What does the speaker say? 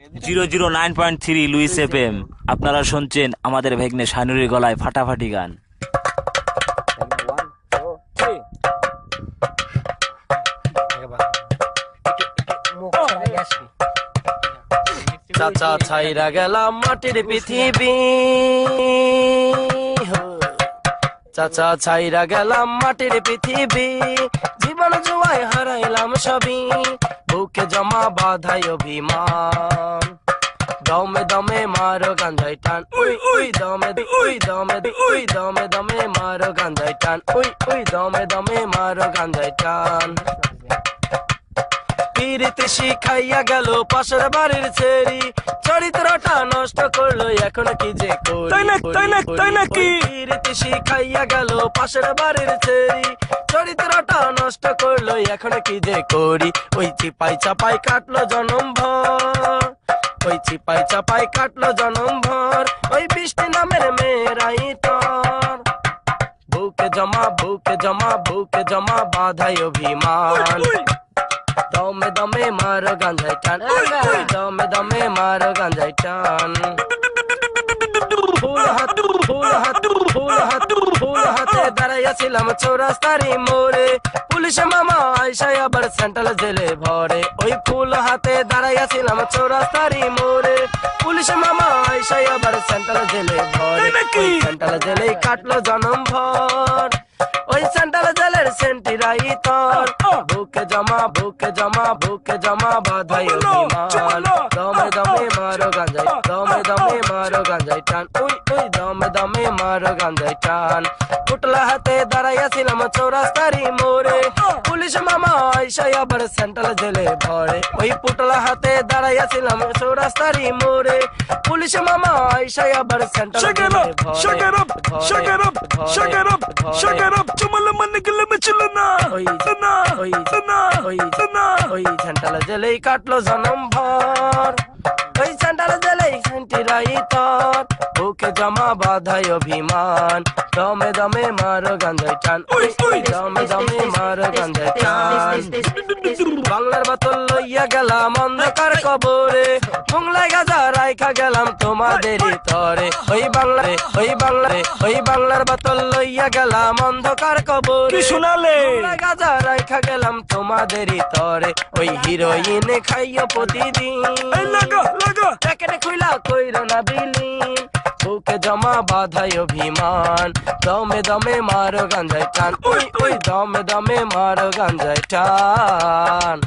009.3 Luis FM. আপনারা শুনছেন আমাদের ভেগ্নে শানুরির গলায় ফাটাফাটি গান। চাচা ছাইরা গেলাম মাটির পৃথিবী, চাচা ছাইরা গেলাম মাটির পৃথিবী, জীবন জুয়ায় হারাইলাম সবই, বুকে জমা বাধাই অভিমান, দমে দমে মারো গাঞ্জাই টান, উই উই দমে উই দমে উই দমে দমে মারো গাঞ্জাই টান, উই উই দমে দমে মারো গাঞ্জাই টান। পিরিতি শিখাইয়া গেল পাশের বাড়ির ছেড়ি, চরিত্রটা নষ্ট করলো এখন কি যে করি। পিরিতি শিখাইয়া গেল পাশের বাড়ির ছেড়ি, চরিত্রটা নষ্ট করলো এখন কি যে করি। ওই চিপাই চাপাই কাটলো জনম ভর, ওই চিপাই চাপাই কাটলো জনম ভর, ওই বৃষ্টি নামের মেয়েরাই তোর, বুকে জমা বুকে জমা বুকে জমা বাধাই অভিমান, দমে দমে মারো গাঞ্জাই টান, দমে দমে মারো গাঞ্জাই টান। ফুল হাত ফুল হাত ফুল হাত ফুল হাতে দাঁড়াইয়াছিলাম চৌরাস্তারি মোড়ে, পুলিশ মামা আইসাই আবার সেন্ট্রাল জেলে ভরে। ওই ফুল হাতে দাঁড়াইয়াছিলাম চৌরাস্তারি মোড়ে, পুলিশ মামা আইসাই আবার সেন্ট্রাল জেলে ভরে। সেন্ট্রাল জেলে কাটলো জনম ভর, ওই সেন্ট্রাল জেলের সেন্টিরাই তোর, বুকে জমা বুকে জমা বুকে জমা বাধাই অভিমান, দমে দমে মারো গাঞ্জাই, দমে দমে মারো গাঞ্জাই টান, উই উই দমে দমে মারো গাঞ্জাই টান। পুটলা হাতে দাঁড়াইয়াছিলাম চৌরাস্তারি মোড়ে, পুলিশ মামা আইসাই আবার সেন্ট্রাল জেলে ভরে। ওই পুটলা হাতে দাঁড়াইয়াছিলাম চৌরাস্তারি মোড়ে, পুলিশ মামা আইসাই আবার সেন্ট্রাল জেলে ভরে। ওই সেন্ট্রাল জেলেই কাটলো জনম ভর, ওই সেন্ট্রাল জেলেই সেন্টিরাই তোর, বুকে জমা বাধাই অভিমান, দমে দমে মারো গাঞ্জাই টান, উই উই দমে দমে মারো গাঞ্জাই টান। বাংলার বোতল লইয়া গেলাম অন্ধকার কবরে, বাংলায় গাজা রাইখা গেলাম তোমাদেরই তরে। ওই বাংলারে ওই বাংলারে ওই বাংলার বোতল লইয়া গেলাম অন্ধকার কবরে, শোনালে গাজা রাইখা গেলাম তোমাদেরই তরে। ওই হিরোইন খাইও প্রতিদিন, প্যাকেটে খুইলা কইরো না বিলীন, বুকে জমা বাধাই অভিমান, দমে দমে মারো গাঞ্জাই টান, উই উই দমে দমে মারো গাঞ্জাই টান।